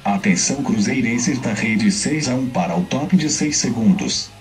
Atenção cruzeirenses da rede 6-1 para o top de 6 segundos.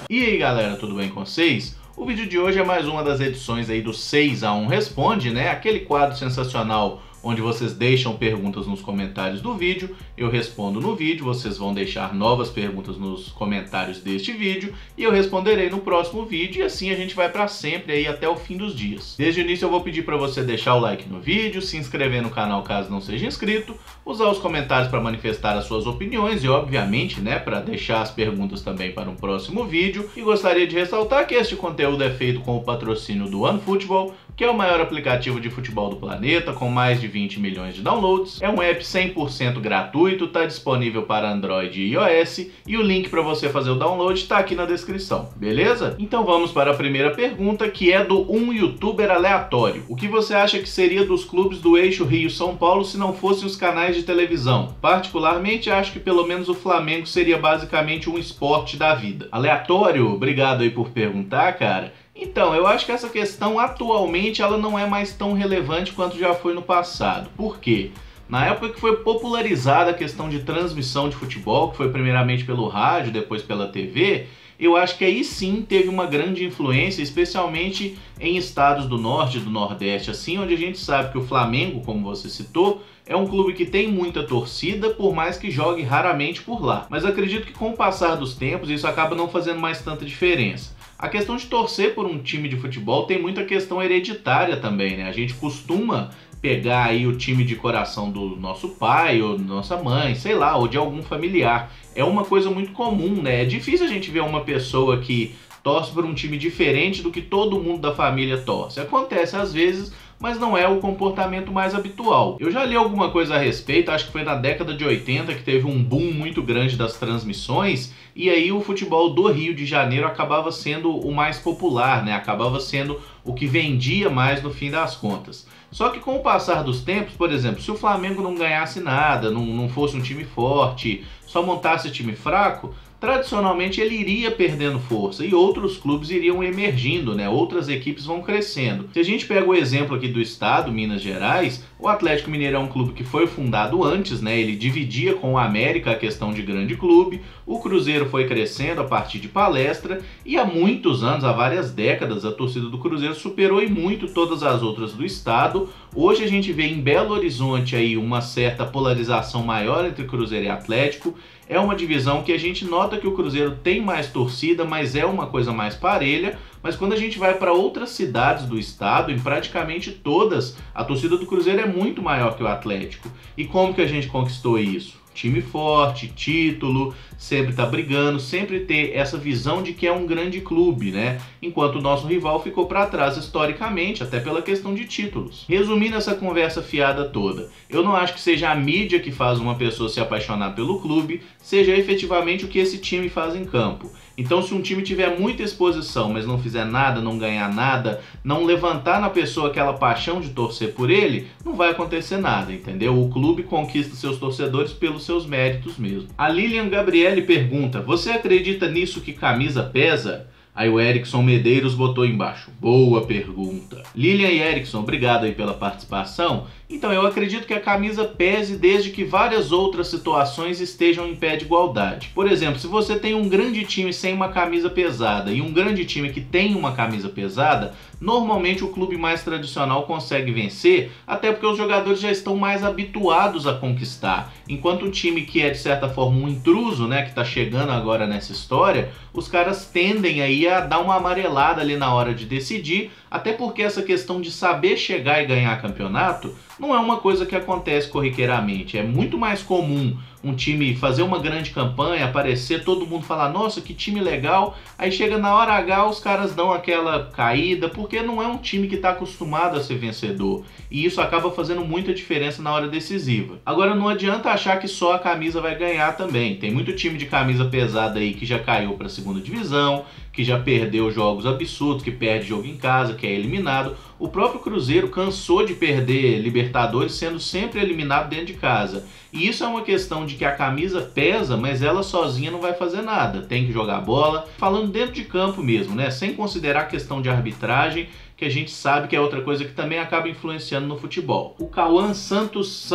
E aí galera, tudo bem com vocês? O vídeo de hoje é mais uma das edições aí do 6-1 Responde, né? Aquele quadro sensacional onde vocês deixam perguntas nos comentários do vídeo, eu respondo no vídeo, vocês vão deixar novas perguntas nos comentários deste vídeo e eu responderei no próximo vídeo e assim a gente vai para sempre aí até o fim dos dias. Desde o início eu vou pedir para você deixar o like no vídeo, se inscrever no canal caso não seja inscrito, usar os comentários para manifestar as suas opiniões e obviamente, né, para deixar as perguntas também para um próximo vídeo. E gostaria de ressaltar que este conteúdo é feito com o patrocínio do OneFootball, que é o maior aplicativo de futebol do planeta, com mais de 20 milhões de downloads. É um app 100% gratuito, está disponível para Android e iOS, e o link para você fazer o download está aqui na descrição, beleza? Então vamos para a primeira pergunta, que é do um youtuber aleatório. O que você acha que seria dos clubes do eixo Rio-São Paulo se não fossem os canais de televisão? Particularmente acho que pelo menos o Flamengo seria basicamente um esporte da vida. Aleatório? Obrigado aí por perguntar, cara. Então, eu acho que essa questão atualmente ela não é mais tão relevante quanto já foi no passado. Por quê? Na época que foi popularizada a questão de transmissão de futebol, que foi primeiramente pelo rádio, depois pela TV, eu acho que aí sim teve uma grande influência, especialmente em estados do norte e do nordeste, assim, onde a gente sabe que o Flamengo, como você citou, é um clube que tem muita torcida, por mais que jogue raramente por lá. Mas acredito que com o passar dos tempos isso acaba não fazendo mais tanta diferença. A questão de torcer por um time de futebol tem muita questão hereditária também, né? A gente costuma pegar aí o time de coração do nosso pai ou da nossa mãe, sei lá, ou de algum familiar. É uma coisa muito comum, né? É difícil a gente ver uma pessoa que torce por um time diferente do que todo mundo da família torce. Acontece às vezes, mas não é o comportamento mais habitual. Eu já li alguma coisa a respeito, acho que foi na década de 80 que teve um boom muito grande das transmissões, e aí o futebol do Rio de Janeiro acabava sendo o mais popular, né? Acabava sendo o que vendia mais no fim das contas. Só que com o passar dos tempos, por exemplo, se o Flamengo não ganhasse nada, não fosse um time forte, só montasse time fraco, tradicionalmente ele iria perdendo força e outros clubes iriam emergindo, né? Outras equipes vão crescendo. Se a gente pega o exemplo aqui do estado, Minas Gerais, o Atlético Mineiro é um clube que foi fundado antes, né? Ele dividia com o América a questão de grande clube, o Cruzeiro foi crescendo a partir de Palestra e há muitos anos, há várias décadas, a torcida do Cruzeiro superou e muito todas as outras do estado. Hoje a gente vê em Belo Horizonte aí uma certa polarização maior entre Cruzeiro e Atlético. É uma divisão que a gente nota que o Cruzeiro tem mais torcida, mas é uma coisa mais parelha. Mas quando a gente vai para outras cidades do estado, em praticamente todas, a torcida do Cruzeiro é muito maior que o Atlético. E como que a gente conquistou isso? Time forte, título, sempre tá brigando, sempre ter essa visão de que é um grande clube, né? Enquanto o nosso rival ficou para trás historicamente, até pela questão de títulos. Resumindo essa conversa fiada toda, eu não acho que seja a mídia que faz uma pessoa se apaixonar pelo clube, seja efetivamente o que esse time faz em campo. Então se um time tiver muita exposição, mas não fizer nada, não ganhar nada, não levantar na pessoa aquela paixão de torcer por ele, não vai acontecer nada, entendeu? O clube conquista seus torcedores pelos seus méritos mesmo. A Lilian Gabriele pergunta: você acredita nisso que camisa pesa? Aí o Erickson Medeiros botou embaixo: boa pergunta. Lilian e Erickson, obrigado aí pela participação. Então eu acredito que a camisa pese desde que várias outras situações estejam em pé de igualdade. Por exemplo, se você tem um grande time sem uma camisa pesada e um grande time que tem uma camisa pesada, normalmente o clube mais tradicional consegue vencer, até porque os jogadores já estão mais habituados a conquistar. Enquanto um time que é de certa forma um intruso, né, que está chegando agora nessa história, os caras tendem aí a dar uma amarelada ali na hora de decidir, até porque essa questão de saber chegar e ganhar campeonato não é uma coisa que acontece corriqueiramente. É muito mais comum um time fazer uma grande campanha, aparecer, todo mundo falar: nossa, que time legal, aí chega na hora H, os caras dão aquela caída, porque não é um time que está acostumado a ser vencedor, e isso acaba fazendo muita diferença na hora decisiva. Agora não adianta achar que só a camisa vai ganhar também, tem muito time de camisa pesada aí que já caiu para a segunda divisão, que já perdeu jogos absurdos, que perde jogo em casa, que é eliminado. O próprio Cruzeiro cansou de perder Libertadores sendo sempre eliminado dentro de casa. E isso é uma questão de que a camisa pesa, mas ela sozinha não vai fazer nada. Tem que jogar bola, falando dentro de campo mesmo, né? Sem considerar a questão de arbitragem, que que a gente sabe que é outra coisa que também acaba influenciando no futebol. O Cauã Santos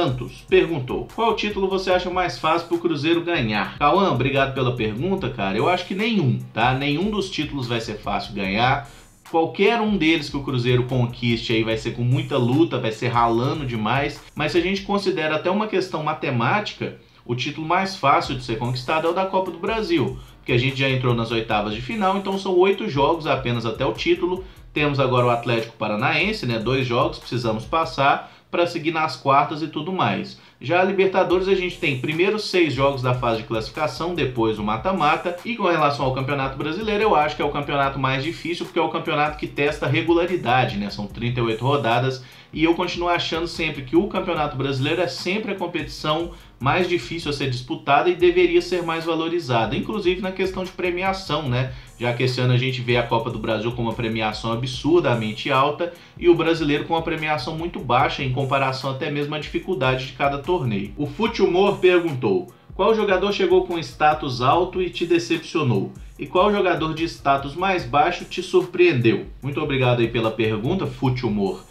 perguntou: qual título você acha mais fácil para o Cruzeiro ganhar? Cauã, obrigado pela pergunta, cara. Eu acho que nenhum, tá? Nenhum dos títulos vai ser fácil ganhar. Qualquer um deles que o Cruzeiro conquiste aí vai ser com muita luta, vai ser ralando demais. Mas se a gente considera até uma questão matemática, o título mais fácil de ser conquistado é o da Copa do Brasil, porque a gente já entrou nas oitavas de final, então são 8 jogos apenas até o título. Temos agora o Atlético Paranaense, né? 2 jogos, precisamos passar para seguir nas quartas e tudo mais. Já a Libertadores a gente tem primeiro 6 jogos da fase de classificação, depois o mata-mata, e com relação ao Campeonato Brasileiro eu acho que é o campeonato mais difícil, porque é o campeonato que testa regularidade, né? São 38 rodadas, e eu continuo achando sempre que o Campeonato Brasileiro é sempre a competição mais difícil a ser disputada e deveria ser mais valorizada, inclusive na questão de premiação, né? Já que esse ano a gente vê a Copa do Brasil com uma premiação absurdamente alta e o brasileiro com uma premiação muito baixa em comparação até mesmo à dificuldade de cada torneio. O Fute Humor perguntou: qual jogador chegou com status alto e te decepcionou? E qual jogador de status mais baixo te surpreendeu? Muito obrigado aí pela pergunta, Fute Humor.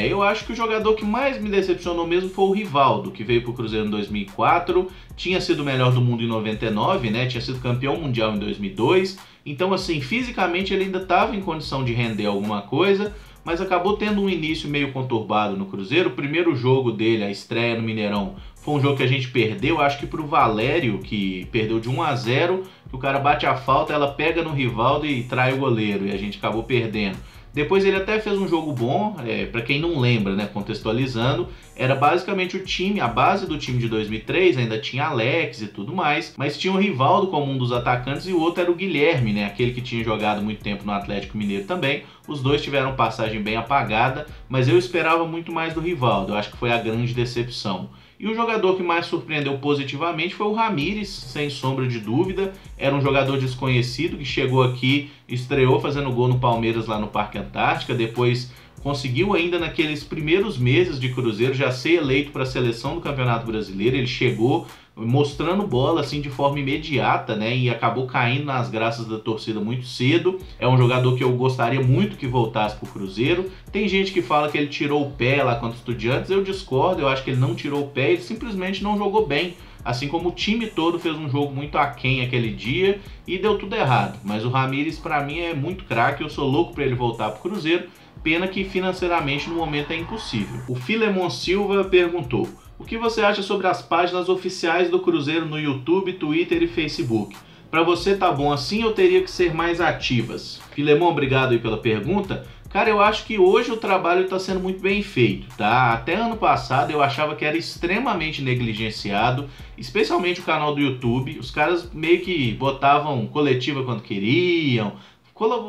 Eu acho que o jogador que mais me decepcionou mesmo foi o Rivaldo, que veio para o Cruzeiro em 2004, tinha sido o melhor do mundo em 99, né? Tinha sido campeão mundial em 2002, então assim, fisicamente ele ainda estava em condição de render alguma coisa, mas acabou tendo um início meio conturbado no Cruzeiro. O primeiro jogo dele, a estreia no Mineirão, foi um jogo que a gente perdeu, acho que para o Valério, que perdeu de 1-0, que o cara bate a falta, ela pega no Rivaldo e trai o goleiro, e a gente acabou perdendo. Depois ele até fez um jogo bom, para quem não lembra, né, contextualizando, era basicamente o time, a base do time de 2003, ainda tinha Alex e tudo mais, mas tinha o Rivaldo como um dos atacantes e o outro era o Guilherme, né, aquele que tinha jogado muito tempo no Atlético Mineiro também. Os dois tiveram passagem bem apagada, mas eu esperava muito mais do Rivaldo, eu acho que foi a grande decepção. E o jogador que mais surpreendeu positivamente foi o Ramires, sem sombra de dúvida. Era um jogador desconhecido que chegou aqui, estreou fazendo gol no Palmeiras lá no Parque Antártica, depois conseguiu ainda naqueles primeiros meses de Cruzeiro já ser eleito para a seleção do Campeonato Brasileiro. Ele chegou mostrando bola assim de forma imediata, né, e acabou caindo nas graças da torcida muito cedo. É um jogador que eu gostaria muito que voltasse para o Cruzeiro. Tem gente que fala que ele tirou o pé lá contra o Estudiantes, eu discordo, eu acho que ele não tirou o pé, ele simplesmente não jogou bem. Assim como o time todo fez um jogo muito aquém aquele dia e deu tudo errado. Mas o Ramires para mim é muito craque, eu sou louco para ele voltar para o Cruzeiro, pena que financeiramente no momento é impossível. O Filemon Silva perguntou: o que você acha sobre as páginas oficiais do Cruzeiro no YouTube, Twitter e Facebook? Para você tá bom assim ou teria que ser mais ativas? Filemon, obrigado aí pela pergunta. Cara, eu acho que hoje o trabalho está sendo muito bem feito, tá? Até ano passado eu achava que era extremamente negligenciado, especialmente o canal do YouTube. Os caras meio que botavam coletiva quando queriam,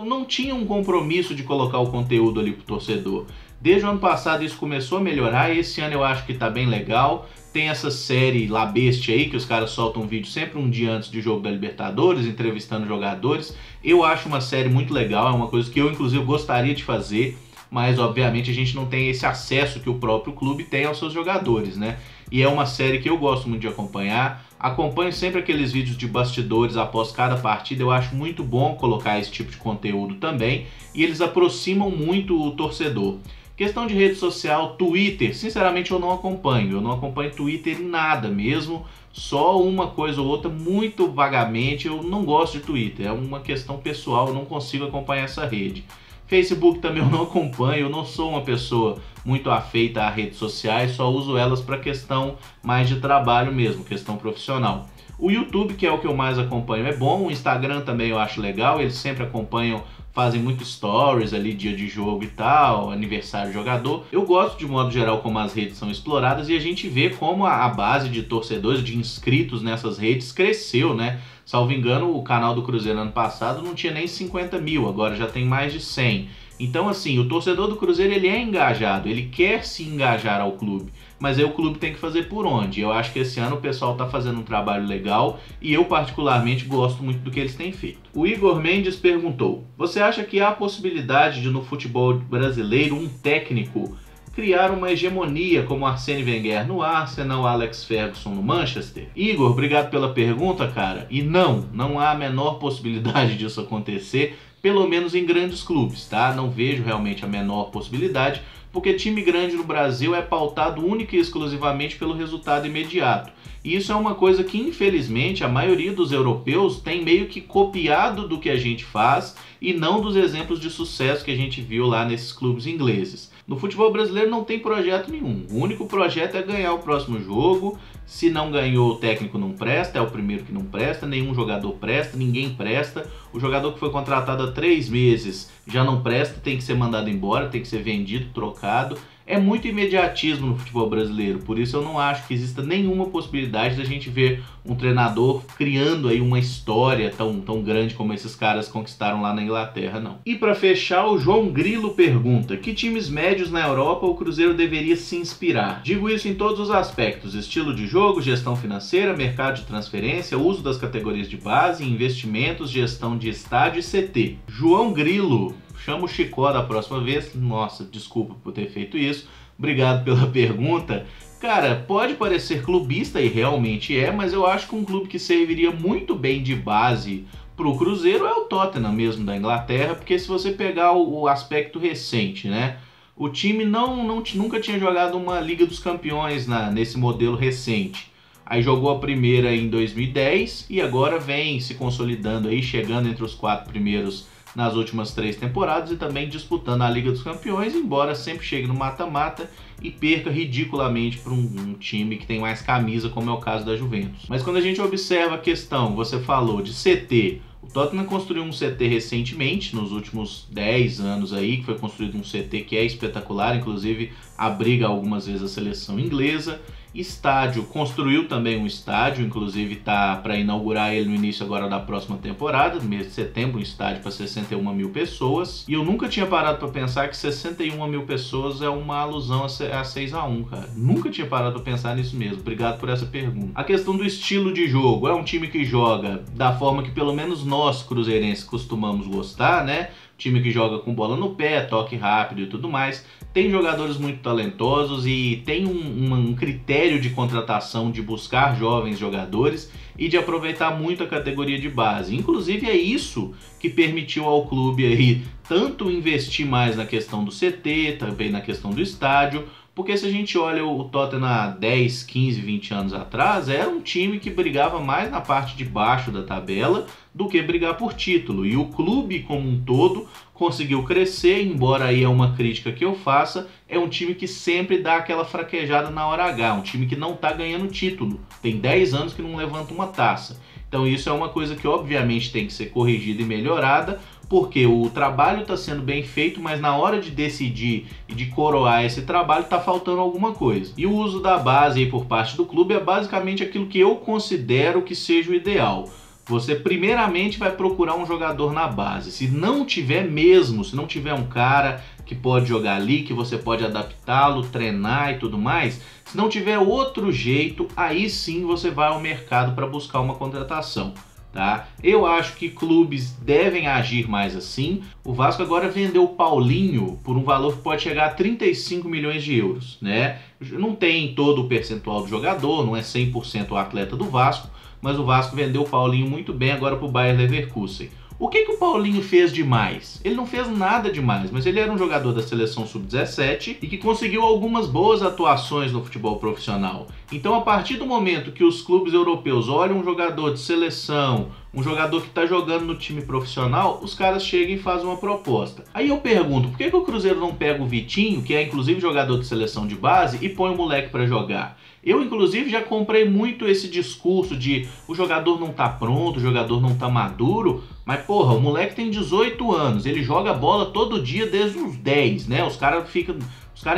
não tinham um compromisso de colocar o conteúdo ali pro torcedor. Desde o ano passado isso começou a melhorar, e esse ano eu acho que tá bem legal. Tem essa série La Bestia aí, que os caras soltam um vídeo sempre um dia antes do jogo da Libertadores, entrevistando jogadores. Eu acho uma série muito legal, é uma coisa que eu inclusive gostaria de fazer, mas obviamente a gente não tem esse acesso que o próprio clube tem aos seus jogadores, né? E é uma série que eu gosto muito de acompanhar. Acompanho sempre aqueles vídeos de bastidores após cada partida, eu acho muito bom colocar esse tipo de conteúdo também, e eles aproximam muito o torcedor. Questão de rede social, Twitter, sinceramente eu não acompanho Twitter em nada mesmo, só uma coisa ou outra, muito vagamente. Eu não gosto de Twitter, é uma questão pessoal, eu não consigo acompanhar essa rede. Facebook também eu não acompanho, eu não sou uma pessoa muito afeita a redes sociais, só uso elas para questão mais de trabalho mesmo, questão profissional. O YouTube, que é o que eu mais acompanho, é bom, o Instagram também eu acho legal, eles sempre acompanham, fazem muito stories ali, dia de jogo e tal, aniversário de jogador. Eu gosto de modo geral como as redes são exploradas e a gente vê como a base de torcedores, de inscritos nessas redes cresceu, né? Salvo engano, o canal do Cruzeiro ano passado não tinha nem 50 mil, agora já tem mais de 100. Então assim, o torcedor do Cruzeiro ele é engajado, ele quer se engajar ao clube, mas aí o clube tem que fazer por onde? Eu acho que esse ano o pessoal está fazendo um trabalho legal e eu particularmente gosto muito do que eles têm feito. O Igor Mendes perguntou: você acha que há a possibilidade de no futebol brasileiro um técnico criar uma hegemonia como Arsène Wenger no Arsenal, Alex Ferguson no Manchester? Igor, obrigado pela pergunta, cara. E não há a menor possibilidade disso acontecer. pelo menos em grandes clubes, tá? Não vejo realmente a menor possibilidade, porque time grande no Brasil é pautado única e exclusivamente pelo resultado imediato. E isso é uma coisa que, infelizmente, a maioria dos europeus tem meio que copiado do que a gente faz e não dos exemplos de sucesso que a gente viu lá nesses clubes ingleses. No futebol brasileiro não tem projeto nenhum. O único projeto é ganhar o próximo jogo. Se não ganhou, o técnico não presta, é o primeiro que não presta, nenhum jogador presta, ninguém presta. O jogador que foi contratado há 3 meses já não presta, tem que ser mandado embora, tem que ser vendido, trocado. É muito imediatismo no futebol brasileiro, por isso eu não acho que exista nenhuma possibilidade da gente ver um treinador criando aí uma história tão grande como esses caras conquistaram lá na Inglaterra, não. E para fechar, o João Grilo pergunta: que times médios na Europa o Cruzeiro deveria se inspirar? Digo isso em todos os aspectos: estilo de jogo, gestão financeira, mercado de transferência, uso das categorias de base, investimentos, gestão de estádio e CT. João Grilo, chama o Chicó da próxima vez. Nossa, desculpa por ter feito isso. Obrigado pela pergunta. Cara, pode parecer clubista, e realmente é, mas eu acho que um clube que serviria muito bem de base para o Cruzeiro é o Tottenham mesmo, da Inglaterra, porque se você pegar o aspecto recente, né? O time nunca tinha jogado uma Liga dos Campeões nesse modelo recente. Aí jogou a primeira em 2010 e agora vem se consolidando aí, chegando entre os 4 primeiros nas últimas 3 temporadas e também disputando a Liga dos Campeões, embora sempre chegue no mata-mata e perca ridiculamente para um time que tem mais camisa, como é o caso da Juventus. Mas quando a gente observa a questão, você falou de CT, o Tottenham construiu um CT recentemente, nos últimos 10 anos aí, que foi construído um CT que é espetacular, inclusive abriga algumas vezes a seleção inglesa. Estádio, construiu também um estádio, inclusive tá para inaugurar ele no início agora da próxima temporada, no mês de setembro, um estádio para 61 mil pessoas. E eu nunca tinha parado para pensar que 61 mil pessoas é uma alusão a 6-1, cara. Nunca tinha parado para pensar nisso mesmo. Obrigado por essa pergunta. A questão do estilo de jogo, é um time que joga da forma que pelo menos nós cruzeirenses costumamos gostar, né? Time que joga com bola no pé, toque rápido e tudo mais. Tem jogadores muito talentosos e tem um critério de contratação de buscar jovens jogadores e de aproveitar muito a categoria de base. Inclusive é isso que permitiu ao clube aí tanto investir mais na questão do CT, também na questão do estádio, porque se a gente olha o Tottenham há 10, 15, 20 anos atrás, era um time que brigava mais na parte de baixo da tabela do que brigar por título. E o clube como um todo conseguiu crescer, embora aí é uma crítica que eu faça, é um time que sempre dá aquela fraquejada na hora H, um time que não está ganhando título. Tem 10 anos que não levanta uma taça. Então isso é uma coisa que obviamente tem que ser corrigida e melhorada, porque o trabalho está sendo bem feito, mas na hora de decidir e de coroar esse trabalho está faltando alguma coisa. E o uso da base aí por parte do clube é basicamente aquilo que eu considero que seja o ideal. Você primeiramente vai procurar um jogador na base. Se não tiver mesmo, se não tiver um cara que pode jogar ali, que você pode adaptá-lo, treinar e tudo mais, se não tiver outro jeito, aí sim você vai ao mercado para buscar uma contratação. Tá? Eu acho que clubes devem agir mais assim. O Vasco agora vendeu o Paulinho por um valor que pode chegar a 35 milhões de euros, né? Não tem todo o percentual do jogador, não é 100% o atleta do Vasco, mas o Vasco vendeu o Paulinho muito bem agora para o Bayer Leverkusen. O que o Paulinho fez demais? Ele não fez nada demais, mas ele era um jogador da seleção sub-17 e que conseguiu algumas boas atuações no futebol profissional. Então, a partir do momento que os clubes europeus olham um jogador de seleção, um jogador que está jogando no time profissional, os caras chegam e fazem uma proposta. Aí eu pergunto, por que o Cruzeiro não pega o Vitinho, que é inclusive jogador de seleção de base, e põe o moleque para jogar? Eu, inclusive, já comprei muito esse discurso de o jogador não tá pronto, o jogador não tá maduro, mas, porra, o moleque tem 18 anos, ele joga bola todo dia desde uns 10, né? Os caras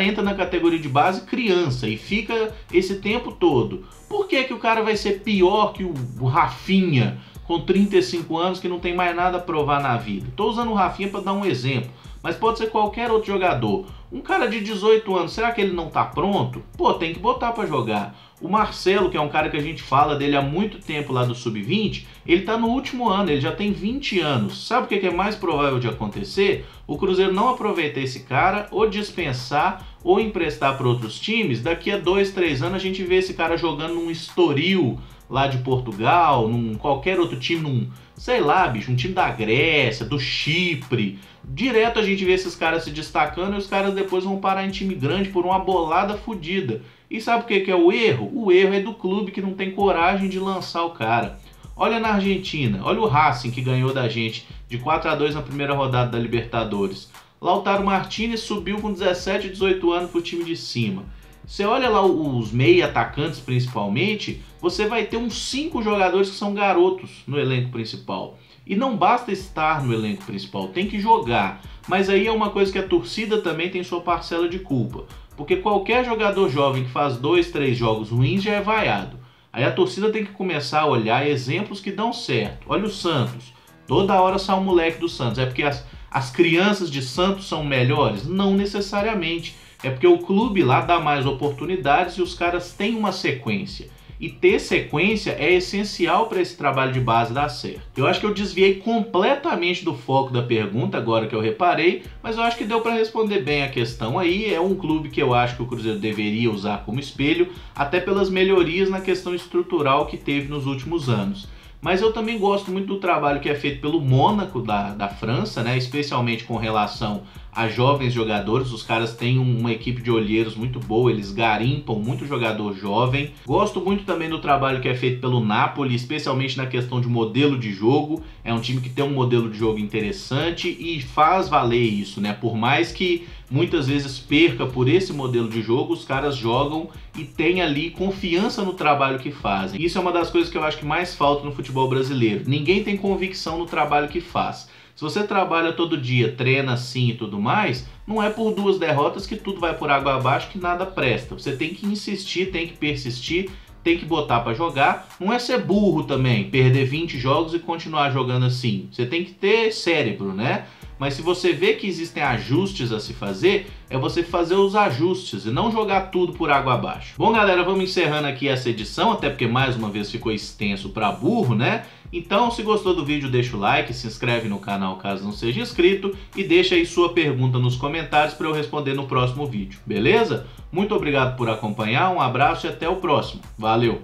entram na categoria de base criança e fica esse tempo todo. Por que o cara vai ser pior que o Rafinha, com 35 anos, que não tem mais nada a provar na vida? Tô usando o Rafinha para dar um exemplo, mas pode ser qualquer outro jogador. Um cara de 18 anos, será que ele não tá pronto? Pô, tem que botar para jogar. O Marcelo, que é um cara que a gente fala dele há muito tempo lá do Sub-20, ele tá no último ano, ele já tem 20 anos. Sabe o que é mais provável de acontecer? O Cruzeiro não aproveitar esse cara, ou dispensar, ou emprestar para outros times. Daqui a 2, 3 anos a gente vê esse cara jogando num Estoril, lá de Portugal, num qualquer outro time, sei lá, bicho, um time da Grécia, do Chipre. Direto a gente vê esses caras se destacando e os caras depois vão parar em time grande por uma bolada fodida. E sabe o que é o erro? O erro é do clube que não tem coragem de lançar o cara. Olha na Argentina, olha o Racing que ganhou da gente de 4-2 na primeira rodada da Libertadores. Lautaro Martinez subiu com 17, 18 anos pro time de cima. Você olha lá os meia atacantes principalmente, você vai ter uns 5 jogadores que são garotos no elenco principal. E não basta estar no elenco principal, tem que jogar. Mas aí é uma coisa que a torcida também tem sua parcela de culpa. Porque qualquer jogador jovem que faz 2, 3 jogos ruins já é vaiado. Aí a torcida tem que começar a olhar exemplos que dão certo. Olha o Santos. Toda hora sai um moleque do Santos. É porque as crianças de Santos são melhores? Não necessariamente. É porque o clube lá dá mais oportunidades e os caras têm uma sequência. E ter sequência é essencial para esse trabalho de base dar certo. Eu acho que eu desviei completamente do foco da pergunta agora que eu reparei, mas eu acho que deu para responder bem a questão aí. É um clube que eu acho que o Cruzeiro deveria usar como espelho, até pelas melhorias na questão estrutural que teve nos últimos anos. Mas eu também gosto muito do trabalho que é feito pelo Mônaco da França, né? Especialmente com relação a jovens jogadores. Os caras têm uma equipe de olheiros muito boa, eles garimpam muito jogador jovem. Gosto muito também do trabalho que é feito pelo Napoli, especialmente na questão de modelo de jogo. É um time que tem um modelo de jogo interessante e faz valer isso, né? Por mais que muitas vezes perca por esse modelo de jogo, os caras jogam e têm ali confiança no trabalho que fazem. Isso é uma das coisas que eu acho que mais falta no futebol brasileiro. Ninguém tem convicção no trabalho que faz. Se você trabalha todo dia, treina assim e tudo mais, não é por 2 derrotas que tudo vai por água abaixo, que nada presta. Você tem que insistir, tem que persistir, tem que botar pra jogar. Não é ser burro também, perder 20 jogos e continuar jogando assim. Você tem que ter cérebro, né? Mas se você vê que existem ajustes a se fazer, é você fazer os ajustes e não jogar tudo por água abaixo. Bom, galera, vamos encerrando aqui essa edição, até porque mais uma vez ficou extenso para burro, né? Então, se gostou do vídeo, deixa o like, se inscreve no canal caso não seja inscrito e deixa aí sua pergunta nos comentários para eu responder no próximo vídeo, beleza? Muito obrigado por acompanhar, um abraço e até o próximo. Valeu!